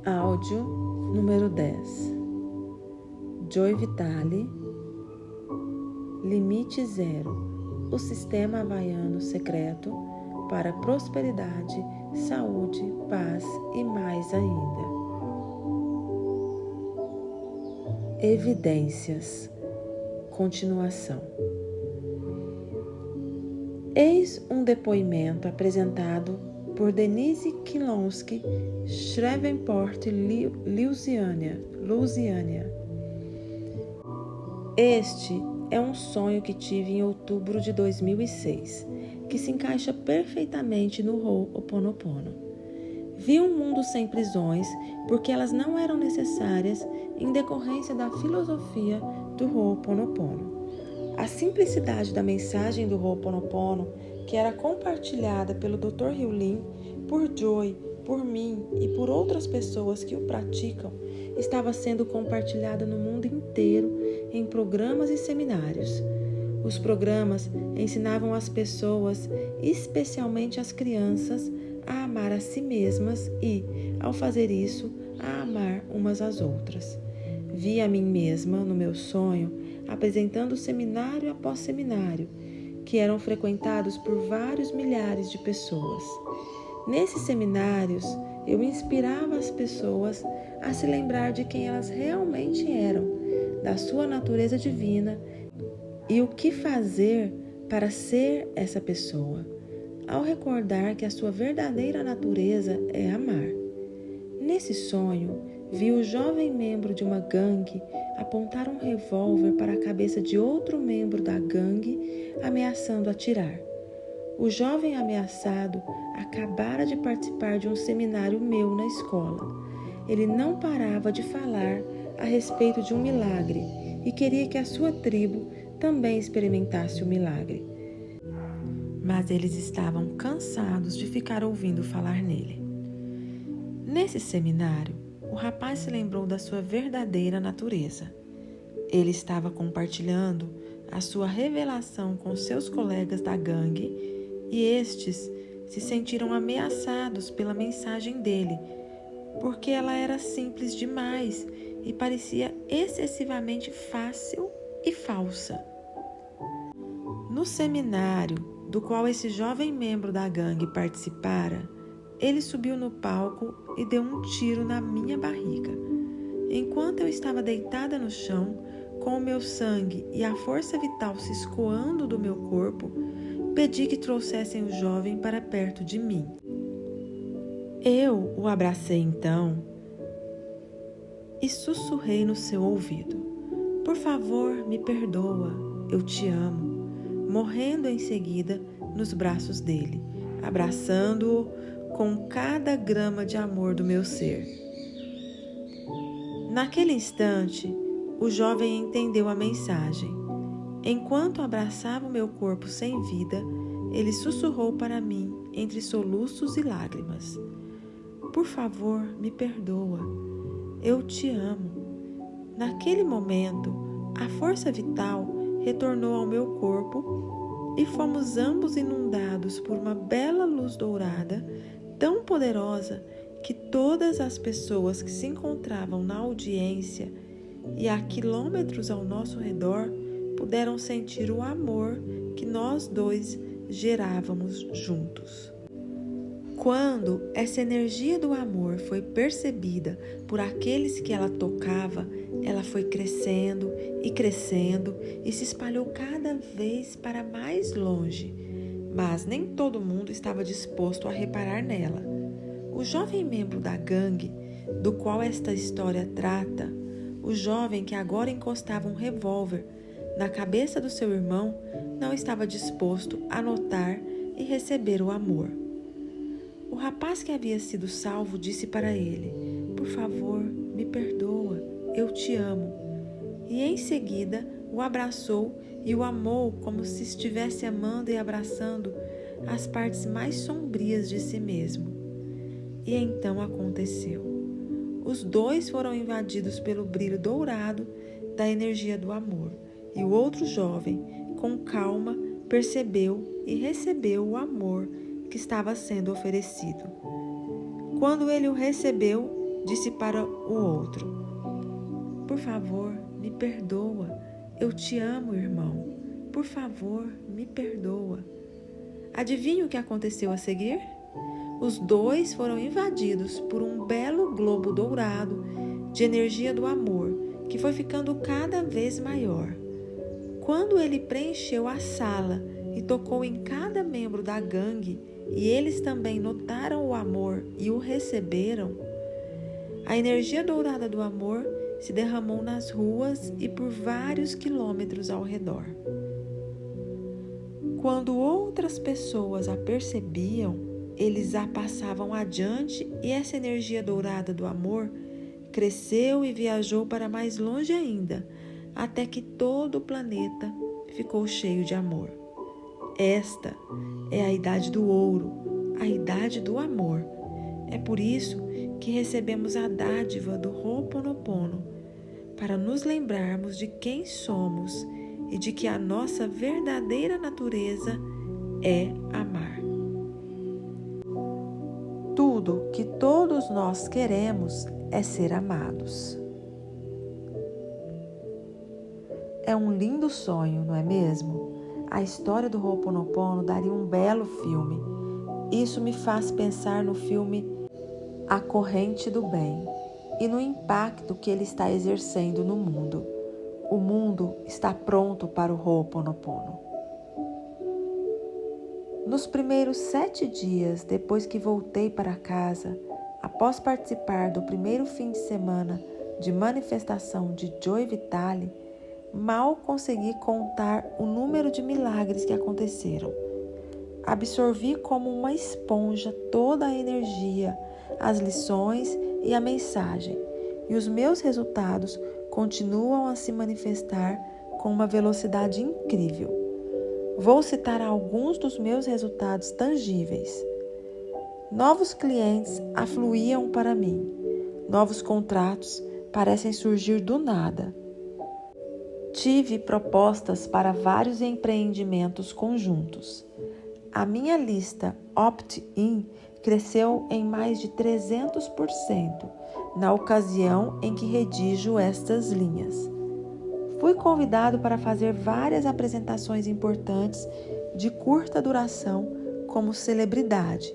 Áudio número 10. Joy Vitale, Limite Zero, o sistema havaiano secreto para prosperidade, saúde, paz e mais ainda. Evidências. Continuação. Eis um depoimento apresentado por Denise Kilonsky, Shreveport, Louisiana. Este é um sonho que tive em outubro de 2006, que se encaixa perfeitamente no Ho'oponopono. Vi um mundo sem prisões, porque elas não eram necessárias em decorrência da filosofia do Ho'oponopono. A simplicidade da mensagem do Ho'oponopono, que era compartilhada pelo Dr. Hieu Lim, por Joy, por mim e por outras pessoas que o praticam, estava sendo compartilhada no mundo inteiro em programas e seminários. Os programas ensinavam as pessoas, especialmente as crianças, a amar a si mesmas e, ao fazer isso, a amar umas às outras. Vi a mim mesma, no meu sonho, apresentando seminário após seminário, que eram frequentados por vários milhares de pessoas. Nesses seminários, eu inspirava as pessoas a se lembrar de quem elas realmente eram, da sua natureza divina e o que fazer para ser essa pessoa, ao recordar que a sua verdadeira natureza é amar. Nesse sonho, vi o jovem membro de uma gangue apontar um revólver para a cabeça de outro membro da gangue, ameaçando atirar. O jovem ameaçado acabara de participar de um seminário meu na escola. Ele não parava de falar a respeito de um milagre e queria que a sua tribo também experimentasse o milagre. Mas eles estavam cansados de ficar ouvindo falar nele. Nesse seminário, o rapaz se lembrou da sua verdadeira natureza. Ele estava compartilhando a sua revelação com seus colegas da gangue e estes se sentiram ameaçados pela mensagem dele, porque ela era simples demais e parecia excessivamente fácil e falsa. No seminário do qual esse jovem membro da gangue participara, ele subiu no palco e deu um tiro na minha barriga. Enquanto eu estava deitada no chão, com o meu sangue e a força vital se escoando do meu corpo, pedi que trouxessem o jovem para perto de mim. Eu o abracei então e sussurrei no seu ouvido: "Por favor, me perdoa, eu te amo", morrendo em seguida nos braços dele, abraçando-o com cada grama de amor do meu ser. Naquele instante, o jovem entendeu a mensagem. Enquanto abraçava o meu corpo sem vida, ele sussurrou para mim, entre soluços e lágrimas: "Por favor, me perdoa. Eu te amo." Naquele momento, a força vital retornou ao meu corpo e fomos ambos inundados por uma bela luz dourada, tão poderosa que todas as pessoas que se encontravam na audiência e a quilômetros ao nosso redor puderam sentir o amor que nós dois gerávamos juntos. Quando essa energia do amor foi percebida por aqueles que ela tocava, ela foi crescendo e se espalhou cada vez para mais longe, mas nem todo mundo estava disposto a reparar nela. O jovem membro da gangue, do qual esta história trata, o jovem que agora encostava um revólver na cabeça do seu irmão, não estava disposto a notar e receber o amor. O rapaz que havia sido salvo disse para ele: "Por favor, me perdoa, eu te amo." E em seguida o abraçou e o amou como se estivesse amando e abraçando as partes mais sombrias de si mesmo. E então aconteceu. Os dois foram invadidos pelo brilho dourado da energia do amor, e o outro jovem, com calma, percebeu e recebeu o amor que estava sendo oferecido. Quando ele o recebeu, disse para o outro: "Por favor, me perdoa. Eu te amo, irmão. Por favor, me perdoa." Adivinha o que aconteceu a seguir? Os dois foram invadidos por um belo globo dourado de energia do amor, que foi ficando cada vez maior. Quando ele preencheu a sala e tocou em cada membro da gangue, e eles também notaram o amor e o receberam, a energia dourada do amor se derramou nas ruas e por vários quilômetros ao redor. Quando outras pessoas a percebiam, eles a passavam adiante e essa energia dourada do amor cresceu e viajou para mais longe ainda, até que todo o planeta ficou cheio de amor. Esta é a idade do ouro, a idade do amor. É por isso que recebemos a dádiva do Ho'oponopono, para nos lembrarmos de quem somos e de que a nossa verdadeira natureza é amar. Tudo que todos nós queremos é ser amados. É um lindo sonho, não é mesmo? A história do Ho'oponopono daria um belo filme. Isso me faz pensar no filme A Corrente do Bem e no impacto que ele está exercendo no mundo. O mundo está pronto para o Ho'oponopono. Nos primeiros 7 dias depois que voltei para casa, após participar do primeiro fim de semana de manifestação de Joy Vitale, mal consegui contar o número de milagres que aconteceram. Absorvi como uma esponja toda a energia, as lições e a mensagem, e os meus resultados continuam a se manifestar com uma velocidade incrível. Vou citar alguns dos meus resultados tangíveis. Novos clientes afluíam para mim. Novos contratos parecem surgir do nada. Tive propostas para vários empreendimentos conjuntos. A minha lista opt-in cresceu em mais de 300% na ocasião em que redijo estas linhas. Fui convidado para fazer várias apresentações importantes de curta duração como celebridade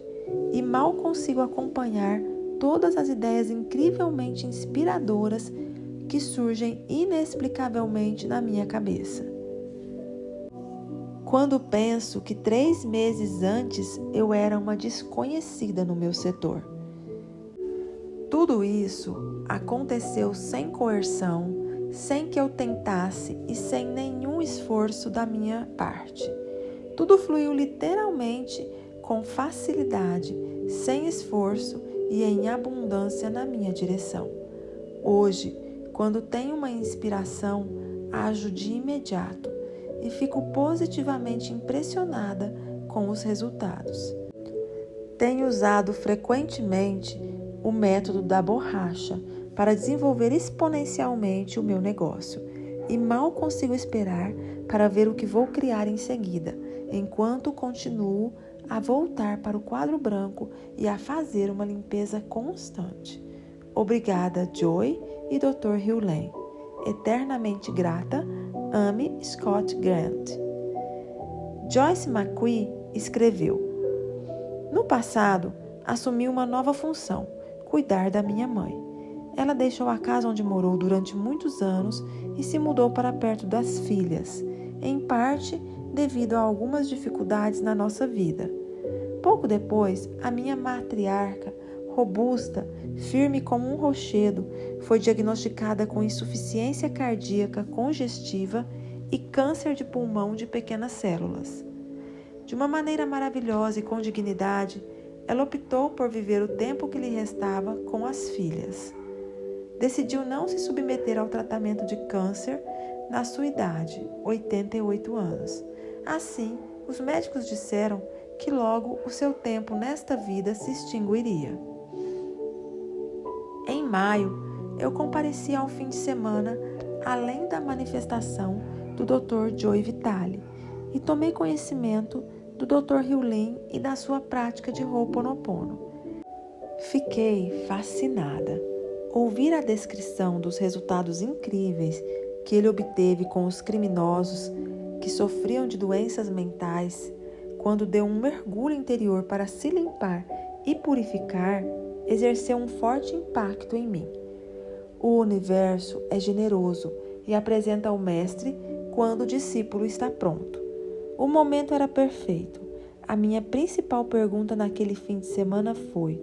e mal consigo acompanhar todas as ideias incrivelmente inspiradoras que surgem inexplicavelmente na minha cabeça. Quando penso que 3 meses antes eu era uma desconhecida no meu setor. Tudo isso aconteceu sem coerção, sem que eu tentasse e sem nenhum esforço da minha parte. Tudo fluiu literalmente com facilidade, sem esforço e em abundância na minha direção. Hoje, quando tenho uma inspiração, ajo de imediato e fico positivamente impressionada com os resultados. Tenho usado frequentemente o método da borracha para desenvolver exponencialmente o meu negócio e mal consigo esperar para ver o que vou criar em seguida, enquanto continuo a voltar para o quadro branco e a fazer uma limpeza constante. Obrigada, Joy e Dr. Hugh Lane. Eternamente grata, Amy Scott Grant. Joyce McQueen escreveu: No passado, assumi uma nova função, cuidar da minha mãe. Ela deixou a casa onde morou durante muitos anos e se mudou para perto das filhas, em parte devido a algumas dificuldades na nossa vida. Pouco depois, a minha matriarca, robusta, firme como um rochedo, foi diagnosticada com insuficiência cardíaca congestiva e câncer de pulmão de pequenas células. De uma maneira maravilhosa e com dignidade, ela optou por viver o tempo que lhe restava com as filhas. Decidiu não se submeter ao tratamento de câncer na sua idade, 88 anos. Assim, os médicos disseram que logo o seu tempo nesta vida se extinguiria. Em maio, eu compareci ao fim de semana, além da manifestação do Dr. Joe Vitale, e tomei conhecimento do Dr. Hew Len e da sua prática de Ho'oponopono. Fiquei fascinada. Ouvir a descrição dos resultados incríveis que ele obteve com os criminosos que sofriam de doenças mentais, quando deu um mergulho interior para se limpar e purificar, exerceu um forte impacto em mim. O universo é generoso e apresenta ao mestre quando o discípulo está pronto. O momento era perfeito. A minha principal pergunta naquele fim de semana foi: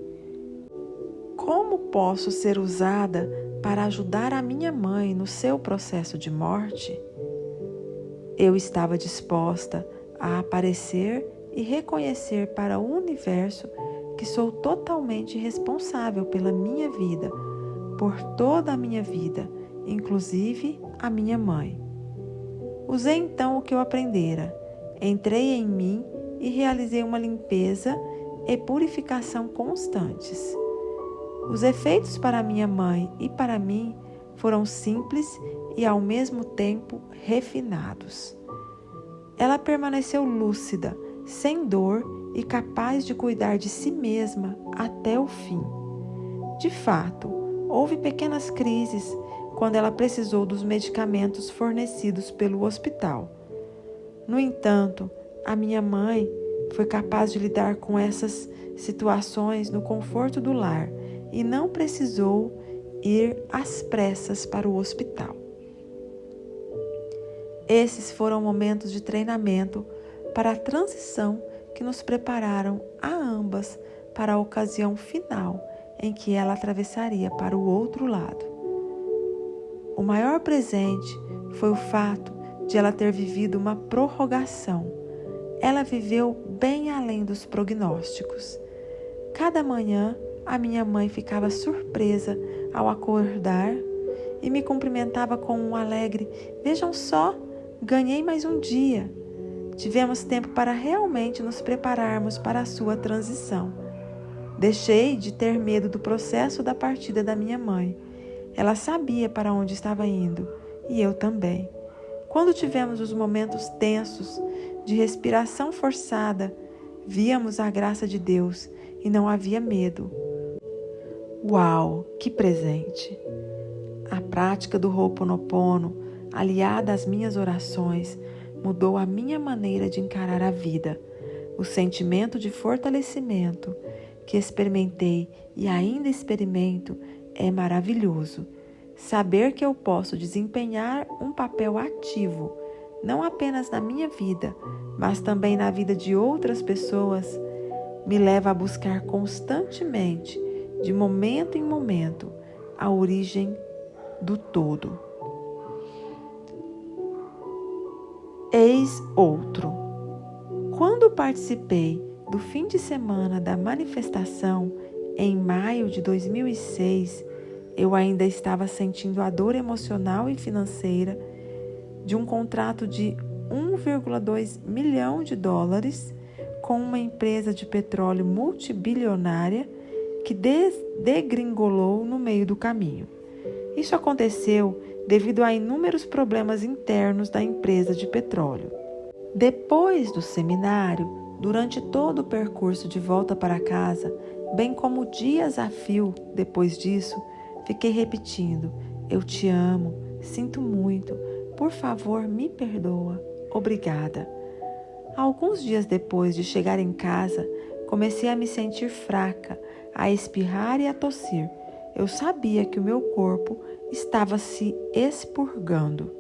como posso ser usada para ajudar a minha mãe no seu processo de morte? Eu estava disposta a aparecer e reconhecer para o universo que sou totalmente responsável pela minha vida, por toda a minha vida, inclusive a minha mãe. Usei então o que eu aprendera, entrei em mim e realizei uma limpeza e purificação constantes. Os efeitos para minha mãe e para mim foram simples e ao mesmo tempo refinados. Ela permaneceu lúcida, sem dor e capaz de cuidar de si mesma até o fim. De fato, houve pequenas crises quando ela precisou dos medicamentos fornecidos pelo hospital. No entanto, a minha mãe foi capaz de lidar com essas situações no conforto do lar e não precisou ir às pressas para o hospital. Esses foram momentos de treinamento para a transição que nos prepararam a ambas para a ocasião final em que ela atravessaria para o outro lado. O maior presente foi o fato de ela ter vivido uma prorrogação. Ela viveu bem além dos prognósticos. Cada manhã, a minha mãe ficava surpresa ao acordar e me cumprimentava com um alegre: "Vejam só, ganhei mais um dia." Tivemos tempo para realmente nos prepararmos para a sua transição. Deixei de ter medo do processo da partida da minha mãe. Ela sabia para onde estava indo, e eu também. Quando tivemos os momentos tensos, de respiração forçada, víamos a graça de Deus e não havia medo. Uau, que presente! A prática do Ho'oponopono, aliada às minhas orações, mudou a minha maneira de encarar a vida. O sentimento de fortalecimento que experimentei e ainda experimento é maravilhoso. Saber que eu posso desempenhar um papel ativo, não apenas na minha vida, mas também na vida de outras pessoas, me leva a buscar constantemente, de momento em momento, a origem do todo. Eis outro. Quando participei do fim de semana da manifestação, em maio de 2006, eu ainda estava sentindo a dor emocional e financeira de um contrato de $1,2 milhão com uma empresa de petróleo multibilionária que degringolou no meio do caminho. Isso aconteceu devido a inúmeros problemas internos da empresa de petróleo. Depois do seminário, durante todo o percurso de volta para casa, bem como dias a fio depois disso, fiquei repetindo: "Eu te amo, sinto muito, por favor, me perdoa, obrigada." Alguns dias depois de chegar em casa, comecei a me sentir fraca, a espirrar e a tossir. Eu sabia que o meu corpo estava se expurgando.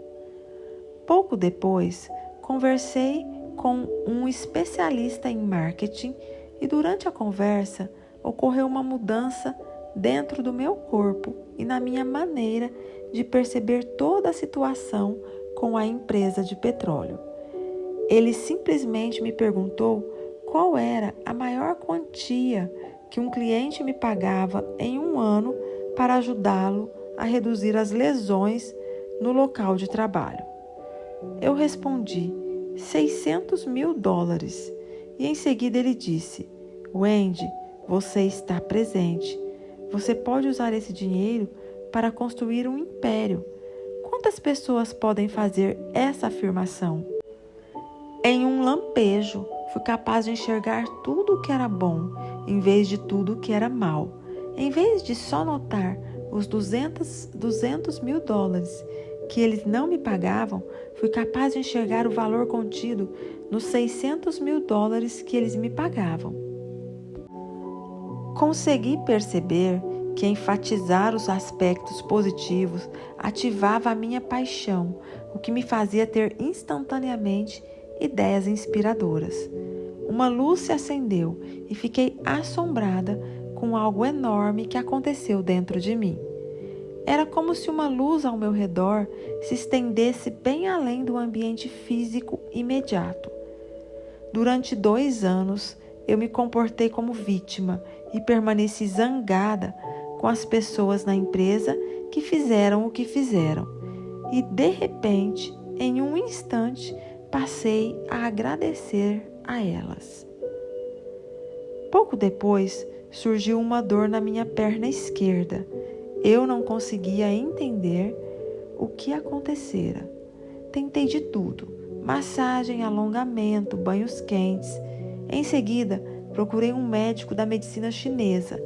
Pouco depois, conversei com um especialista em marketing e durante a conversa ocorreu uma mudança dentro do meu corpo e na minha maneira de perceber toda a situação com a empresa de petróleo. Ele simplesmente me perguntou qual era a maior quantia que um cliente me pagava em um ano para ajudá-lo a reduzir as lesões no local de trabalho. Eu respondi $600 mil. E em seguida ele disse: Wendy, você está presente. Você pode usar esse dinheiro para construir um império. Quantas pessoas podem fazer essa afirmação? Em um lampejo, fui capaz de enxergar tudo o que era bom, em vez de tudo o que era mal. Em vez de só notar os $200 mil que eles não me pagavam, fui capaz de enxergar o valor contido nos $600 mil que eles me pagavam. Consegui perceber que enfatizar os aspectos positivos ativava a minha paixão, o que me fazia ter instantaneamente ideias inspiradoras. Uma luz se acendeu e fiquei assombrada com algo enorme que aconteceu dentro de mim. Era como se uma luz ao meu redor se estendesse bem além do ambiente físico imediato. Durante 2 anos, eu me comportei como vítima e permaneci zangada com as pessoas na empresa que fizeram o que fizeram. E, de repente, em um instante, passei a agradecer a elas. Pouco depois, surgiu uma dor na minha perna esquerda. Eu não conseguia entender o que acontecera. Tentei de tudo: massagem, alongamento, banhos quentes. Em seguida, procurei um médico da medicina chinesa,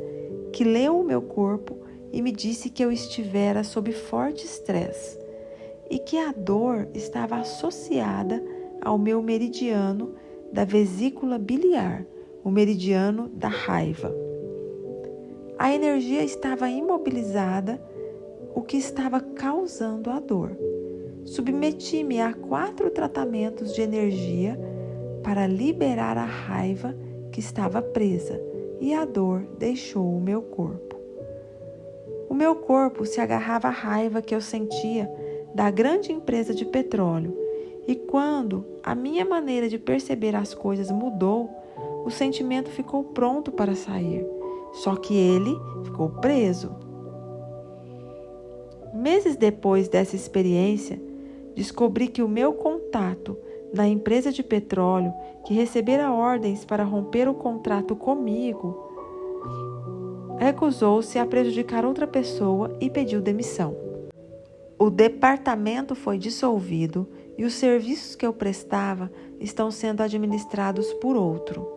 que leu o meu corpo e me disse que eu estivera sob forte estresse e que a dor estava associada ao meu meridiano da vesícula biliar, o meridiano da raiva. A energia estava imobilizada, o que estava causando a dor. Submeti-me a 4 tratamentos de energia para liberar a raiva que estava presa, e a dor deixou o meu corpo. O meu corpo se agarrava à raiva que eu sentia da grande empresa de petróleo, e quando a minha maneira de perceber as coisas mudou, o sentimento ficou pronto para sair, só que ele ficou preso. Meses depois dessa experiência, descobri que o meu contato na empresa de petróleo, que recebera ordens para romper o contrato comigo, recusou-se a prejudicar outra pessoa e pediu demissão. O departamento foi dissolvido e os serviços que eu prestava estão sendo administrados por outro.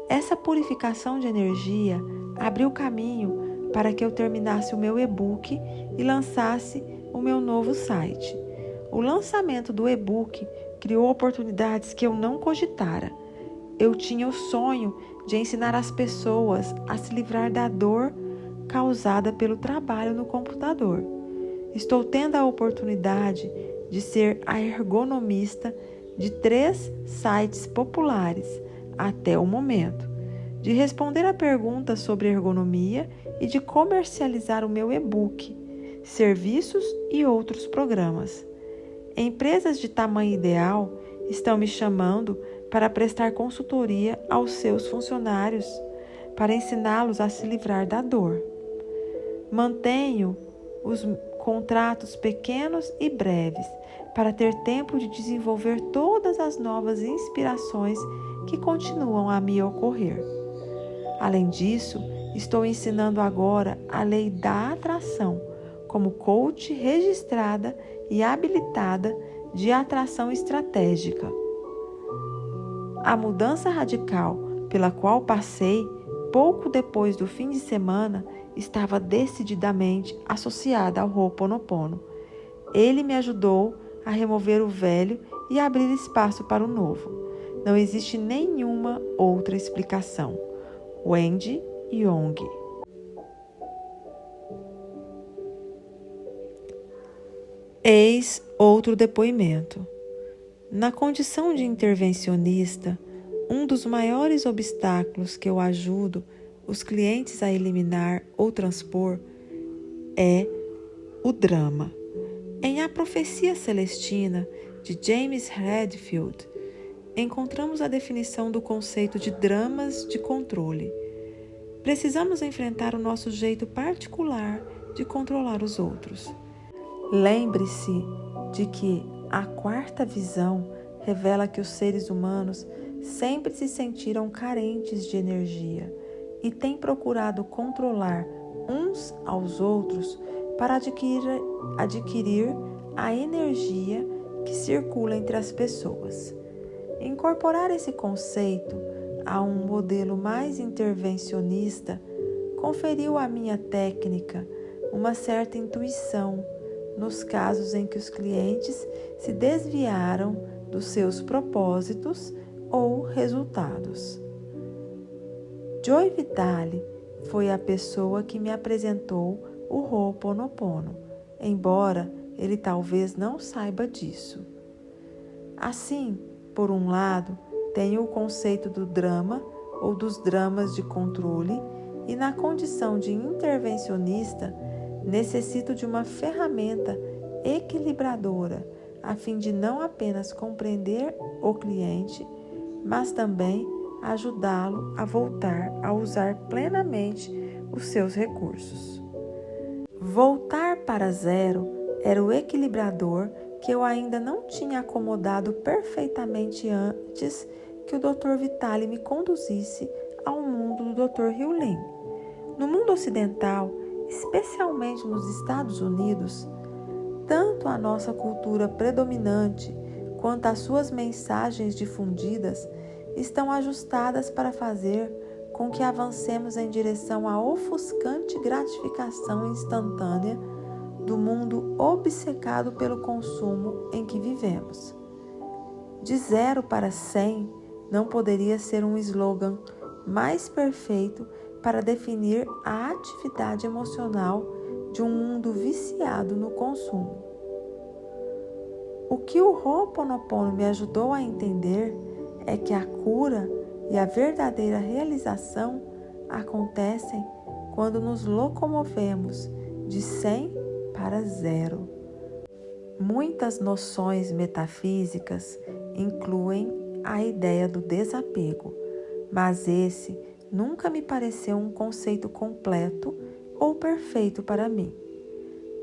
Essa purificação de energia abriu caminho para que eu terminasse o meu e-book e lançasse o meu novo site. O lançamento do e-book criou oportunidades que eu não cogitara. Eu tinha o sonho de ensinar as pessoas a se livrar da dor causada pelo trabalho no computador. Estou tendo a oportunidade de ser a ergonomista de 3 sites populares até o momento, de responder a perguntas sobre ergonomia e de comercializar o meu e-book, serviços e outros programas. Empresas de tamanho ideal estão me chamando para prestar consultoria aos seus funcionários, para ensiná-los a se livrar da dor. Mantenho os contratos pequenos e breves para ter tempo de desenvolver todas as novas inspirações que continuam a me ocorrer. Além disso, estou ensinando agora a lei da atração como coach registrada e habilitada de atração estratégica. A mudança radical pela qual passei pouco depois do fim de semana estava decididamente associada ao Ho'oponopono. Ele me ajudou a remover o velho e abrir espaço para o novo. Não existe nenhuma outra explicação. Wendy Young. Eis outro depoimento. Na condição de intervencionista, um dos maiores obstáculos que eu ajudo os clientes a eliminar ou transpor é o drama. Em A Profecia Celestina, de James Redfield, encontramos a definição do conceito de dramas de controle. Precisamos enfrentar o nosso jeito particular de controlar os outros. Lembre-se de que a quarta visão revela que os seres humanos sempre se sentiram carentes de energia e têm procurado controlar uns aos outros para adquirir a energia que circula entre as pessoas. Incorporar esse conceito a um modelo mais intervencionista conferiu à minha técnica uma certa intuição nos casos em que os clientes se desviaram dos seus propósitos ou resultados. Joy Vitale foi a pessoa que me apresentou o Ho'oponopono, embora ele talvez não saiba disso. Assim, por um lado, tenho o conceito do drama ou dos dramas de controle e, na condição de intervencionista, necessito de uma ferramenta equilibradora a fim de não apenas compreender o cliente, mas também ajudá-lo a voltar a usar plenamente os seus recursos. Voltar para zero era o equilibrador que eu ainda não tinha acomodado perfeitamente antes que o Dr. Vitale me conduzisse ao mundo do Dr. Hieu Lim. No mundo ocidental, especialmente nos Estados Unidos, tanto a nossa cultura predominante quanto as suas mensagens difundidas estão ajustadas para fazer com que avancemos em direção à ofuscante gratificação instantânea do mundo obcecado pelo consumo em que vivemos. De 0 para 100 não poderia ser um slogan mais perfeito para definir a atividade emocional de um mundo viciado no consumo. O que o Ho'oponopono me ajudou a entender é que a cura e a verdadeira realização acontecem quando nos locomovemos de 100 para 0. Muitas noções metafísicas incluem a ideia do desapego, mas esse nunca me pareceu um conceito completo ou perfeito para mim.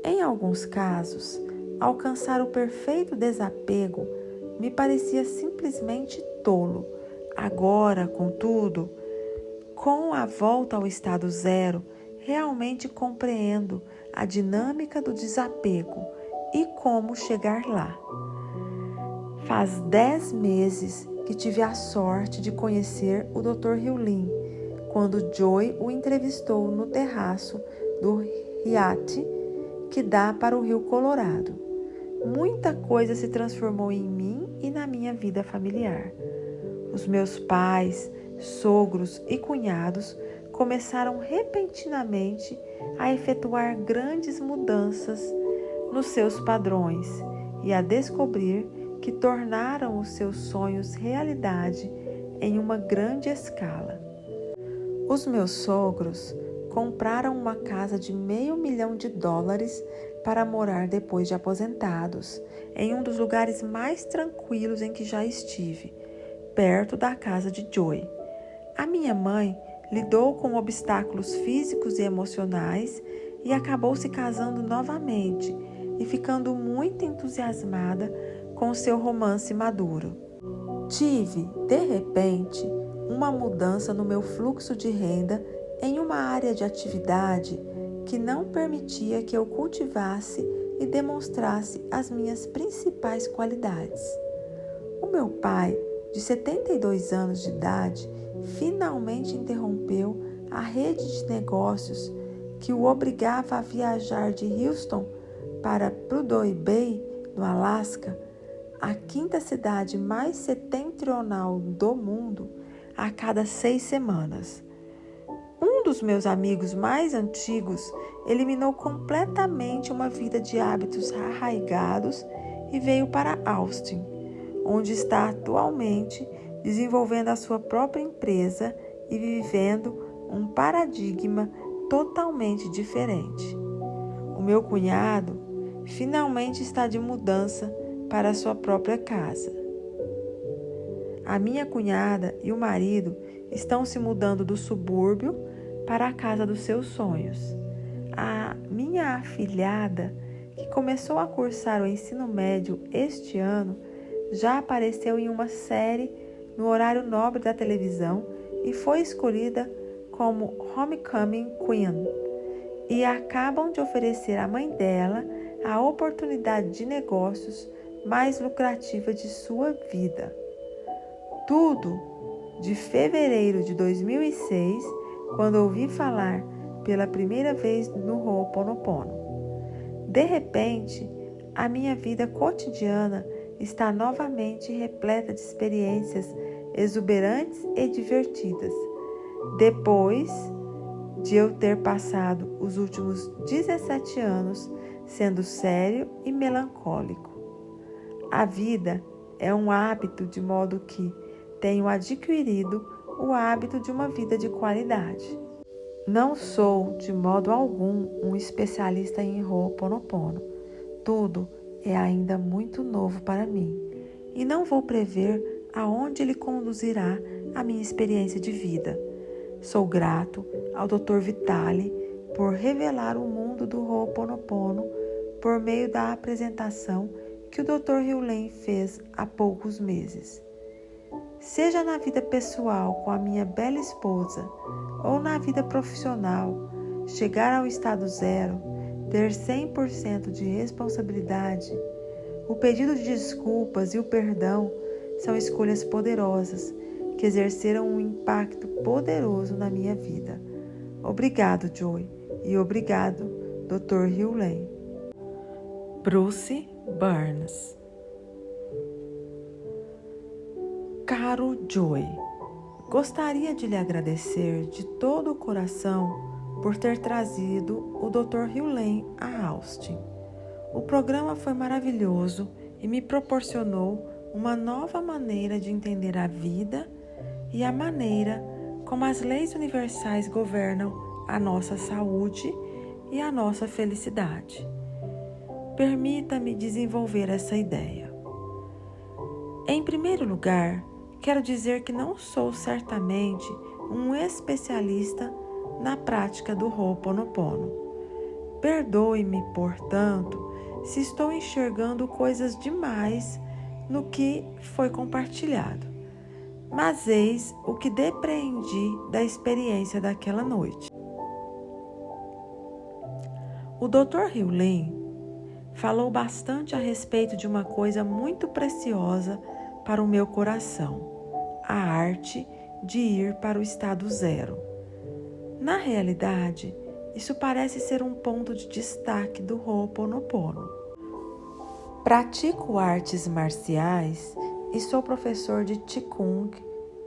Em alguns casos, alcançar o perfeito desapego me parecia simplesmente tolo. Agora, contudo, com a volta ao estado zero, realmente compreendo a dinâmica do desapego e como chegar lá. Faz 10 meses que tive a sorte de conhecer o Dr. Hieu Lim, quando Joy o entrevistou no terraço do riate que dá para o Rio Colorado. Muita coisa se transformou em mim e na minha vida familiar. Os meus pais, sogros e cunhados começaram repentinamente a efetuar grandes mudanças nos seus padrões e a descobrir que tornaram os seus sonhos realidade em uma grande escala. Os meus sogros compraram uma casa de $500.000 para morar depois de aposentados, em um dos lugares mais tranquilos em que já estive, perto da casa de Joy. A minha mãe lidou com obstáculos físicos e emocionais e acabou se casando novamente e ficando muito entusiasmada com seu romance maduro. Tive, de repente, uma mudança no meu fluxo de renda em uma área de atividade que não permitia que eu cultivasse e demonstrasse as minhas principais qualidades. O meu pai, de 72 anos de idade, finalmente interrompeu a rede de negócios que o obrigava a viajar de Houston para Prudhoe Bay, no Alasca, a quinta cidade mais setentrional do mundo, a cada 6 semanas. Um dos meus amigos mais antigos eliminou completamente uma vida de hábitos arraigados e veio para Austin, onde está atualmente desenvolvendo a sua própria empresa e vivendo um paradigma totalmente diferente. O meu cunhado finalmente está de mudança para a sua própria casa. A minha cunhada e o marido estão se mudando do subúrbio para a casa dos seus sonhos. A minha afilhada, que começou a cursar o ensino médio este ano, já apareceu em uma série no horário nobre da televisão e foi escolhida como Homecoming Queen. E acabam de oferecer à mãe dela a oportunidade de negócios mais lucrativa de sua vida. Tudo de fevereiro de 2006, quando ouvi falar pela primeira vez no Ho'oponopono. De repente, a minha vida cotidiana está novamente repleta de experiências exuberantes e divertidas. Depois de eu ter passado os últimos 17 anos sendo sério e melancólico. A vida é um hábito, de modo que tenho adquirido o hábito de uma vida de qualidade. Não sou, de modo algum, um especialista em Ho'oponopono. Tudo é ainda muito novo para mim e não vou prever aonde ele conduzirá a minha experiência de vida. Sou grato ao Dr. Vitali por revelar o mundo do Ho'oponopono por meio da apresentação que o Dr. Hugh fez há poucos meses. Seja na vida pessoal com a minha bela esposa ou na vida profissional, chegar ao estado zero, ter 100% de responsabilidade, o pedido de desculpas e o perdão são escolhas poderosas que exerceram um impacto poderoso na minha vida. Obrigado, Joy, e obrigado, Dr. Hugh. Bruce Burns. Caro Joy, gostaria de lhe agradecer de todo o coração por ter trazido o Dr. Hugh a Austin. O programa foi maravilhoso e me proporcionou uma nova maneira de entender a vida e a maneira como as leis universais governam a nossa saúde e a nossa felicidade. Permita-me desenvolver essa ideia. Em primeiro lugar, quero dizer que não sou certamente um especialista na prática do Ho'oponopono. Perdoe-me, portanto, se estou enxergando coisas demais no que foi compartilhado. Mas eis o que depreendi da experiência daquela noite. O Dr. Hugh falou bastante a respeito de uma coisa muito preciosa para o meu coração: a arte de ir para o estado zero. Na realidade, isso parece ser um ponto de destaque do Ho'oponopono. Pratico artes marciais e sou professor de Qigong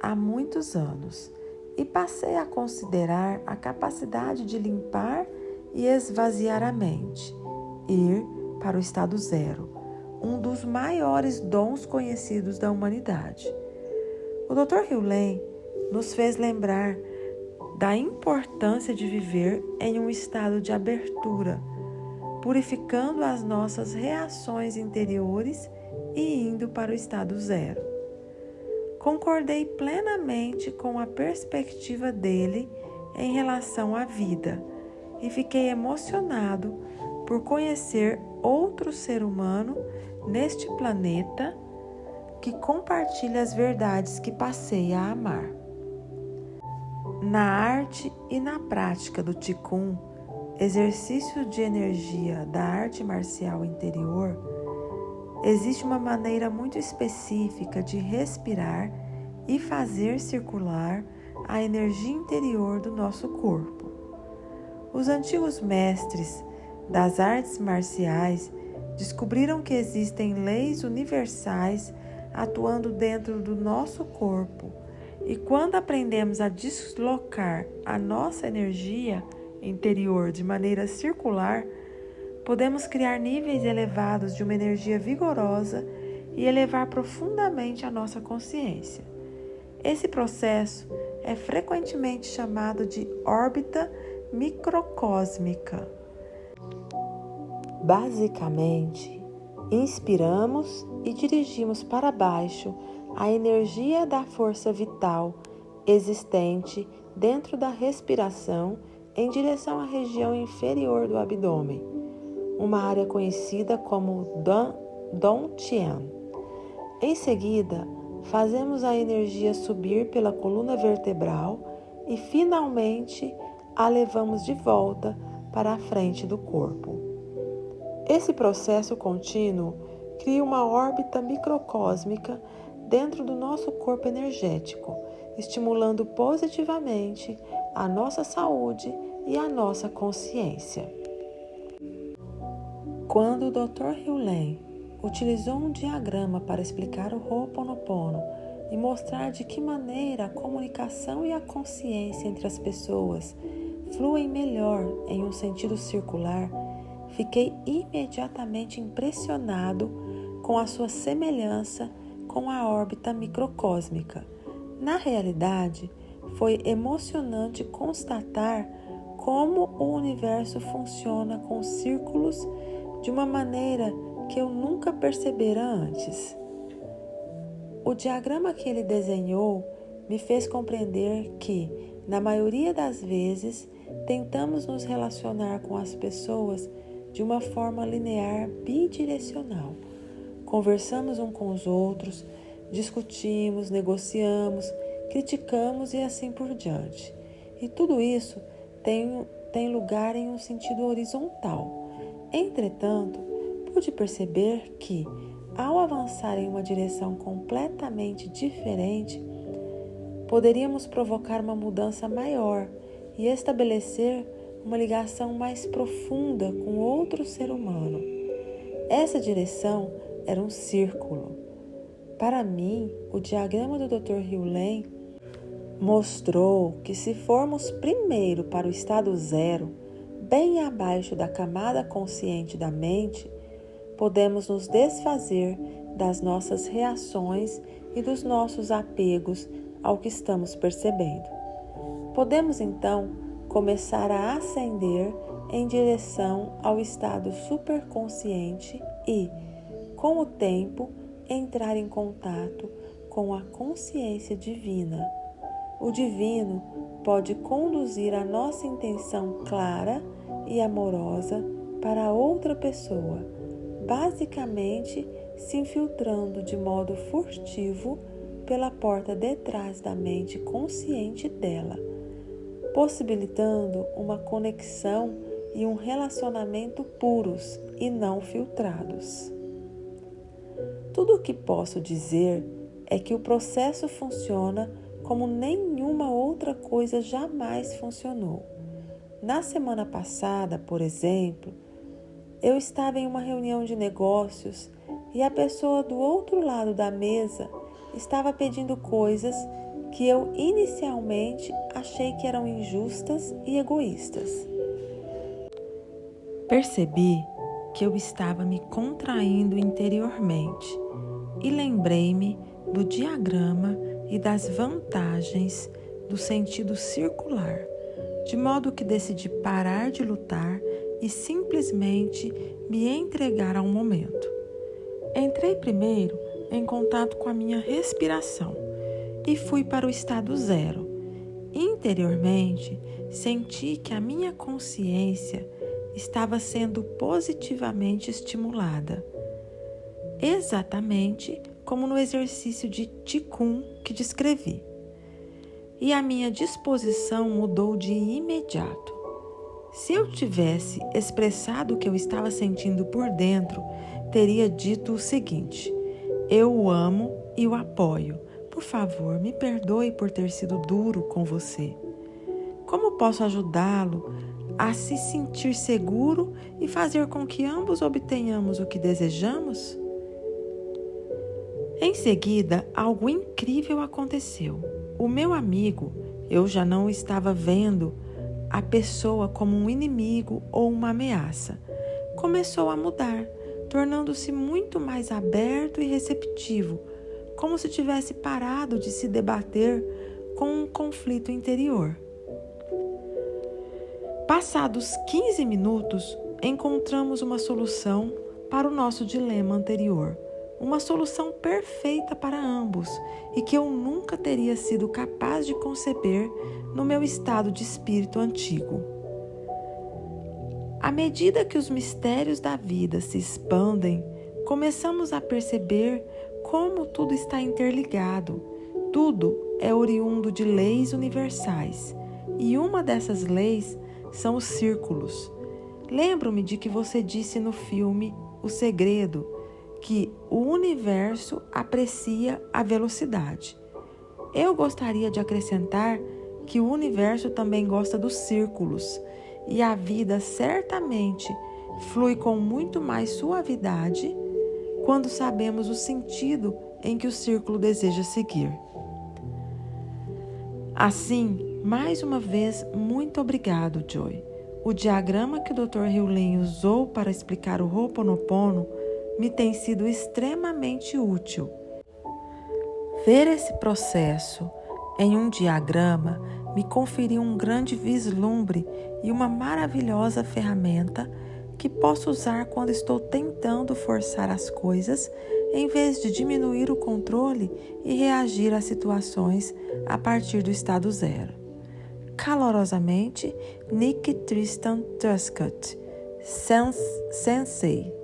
há muitos anos e passei a considerar a capacidade de limpar e esvaziar a mente, ir para o estado zero, um dos maiores dons conhecidos da humanidade. O Dr. Hugh nos fez lembrar da importância de viver em um estado de abertura, purificando as nossas reações interiores e indo para o estado zero. Concordei plenamente com a perspectiva dele em relação à vida e fiquei emocionado por conhecer outro ser humano neste planeta que compartilha as verdades que passei a amar. Na arte e na prática do Qigong, exercício de energia da arte marcial interior, existe uma maneira muito específica de respirar e fazer circular a energia interior do nosso corpo. Os antigos mestres das artes marciais descobriram que existem leis universais atuando dentro do nosso corpo, e quando aprendemos a deslocar a nossa energia interior de maneira circular, podemos criar níveis elevados de uma energia vigorosa e elevar profundamente a nossa consciência. Esse processo é frequentemente chamado de órbita microcósmica. Basicamente, inspiramos e dirigimos para baixo a energia da força vital existente dentro da respiração em direção à região inferior do abdômen, uma área conhecida como Dantian. Em seguida, fazemos a energia subir pela coluna vertebral e finalmente a levamos de volta para a frente do corpo. Esse processo contínuo cria uma órbita microcósmica dentro do nosso corpo energético, estimulando positivamente a nossa saúde e a nossa consciência. Quando o Dr. Hewlett utilizou um diagrama para explicar o Ho'oponopono e mostrar de que maneira a comunicação e a consciência entre as pessoas fluem melhor em um sentido circular, fiquei imediatamente impressionado com a sua semelhança com a órbita microcósmica. Na realidade, foi emocionante constatar como o universo funciona com círculos de uma maneira que eu nunca percebera antes. O diagrama que ele desenhou me fez compreender que, na maioria das vezes, tentamos nos relacionar com as pessoas de uma forma linear bidirecional. Conversamos uns com os outros, discutimos, negociamos, criticamos e assim por diante. E tudo isso tem lugar em um sentido horizontal. Entretanto, pude perceber que, ao avançar em uma direção completamente diferente, poderíamos provocar uma mudança maior e estabelecer uma ligação mais profunda com outro ser humano. Essa direção era um círculo. Para mim, o diagrama do Dr. Hewlett mostrou que se formos primeiro para o estado zero, bem abaixo da camada consciente da mente, podemos nos desfazer das nossas reações e dos nossos apegos ao que estamos percebendo. Podemos então começar a ascender em direção ao estado superconsciente e, com o tempo, entrar em contato com a consciência divina. O divino pode conduzir a nossa intenção clara e amorosa para outra pessoa, basicamente se infiltrando de modo furtivo pela porta detrás da mente consciente dela, possibilitando uma conexão e um relacionamento puros e não filtrados. Tudo o que posso dizer é que o processo funciona como nenhuma outra coisa jamais funcionou. Na semana passada, por exemplo, eu estava em uma reunião de negócios e a pessoa do outro lado da mesa estava pedindo coisas que eu inicialmente achei que eram injustas e egoístas. Percebi que eu estava me contraindo interiormente e lembrei-me do diagrama e das vantagens do sentido circular, de modo que decidi parar de lutar e simplesmente me entregar ao momento. Entrei primeiro em contato com a minha respiração e fui para o estado zero. Interiormente, senti que a minha consciência estava sendo positivamente estimulada, exatamente como no exercício de Qigong que descrevi. E a minha disposição mudou de imediato. Se eu tivesse expressado o que eu estava sentindo por dentro, teria dito o seguinte: eu o amo e o apoio. Por favor, me perdoe por ter sido duro com você. Como posso ajudá-lo a se sentir seguro e fazer com que ambos obtenhamos o que desejamos? Em seguida, algo incrível aconteceu. O meu amigo, eu já não estava vendo a pessoa como um inimigo ou uma ameaça. Começou a mudar, tornando-se muito mais aberto e receptivo, como se tivesse parado de se debater com um conflito interior. Passados 15 minutos, encontramos uma solução para o nosso dilema anterior. uma solução perfeita para ambos e que eu nunca teria sido capaz de conceber no meu estado de espírito antigo. À medida que os mistérios da vida se expandem, começamos a perceber como tudo está interligado. Tudo é oriundo de leis universais, e uma dessas leis são os círculos. Lembro-me de que você disse no filme O Segredo que o universo aprecia a velocidade. Eu gostaria de acrescentar que o universo também gosta dos círculos, e a vida certamente flui com muito mais suavidade quando sabemos o sentido em que o círculo deseja seguir. Assim, mais uma vez, muito obrigado, Joy. O diagrama que o Dr. Hewlin usou para explicar o Ho'oponopono me tem sido extremamente útil. Ver esse processo em um diagrama me conferiu um grande vislumbre e uma maravilhosa ferramenta que posso usar quando estou tentando forçar as coisas em vez de diminuir o controle e reagir às situações a partir do estado zero. Calorosamente, Nick Tristan Truscott, Sensei.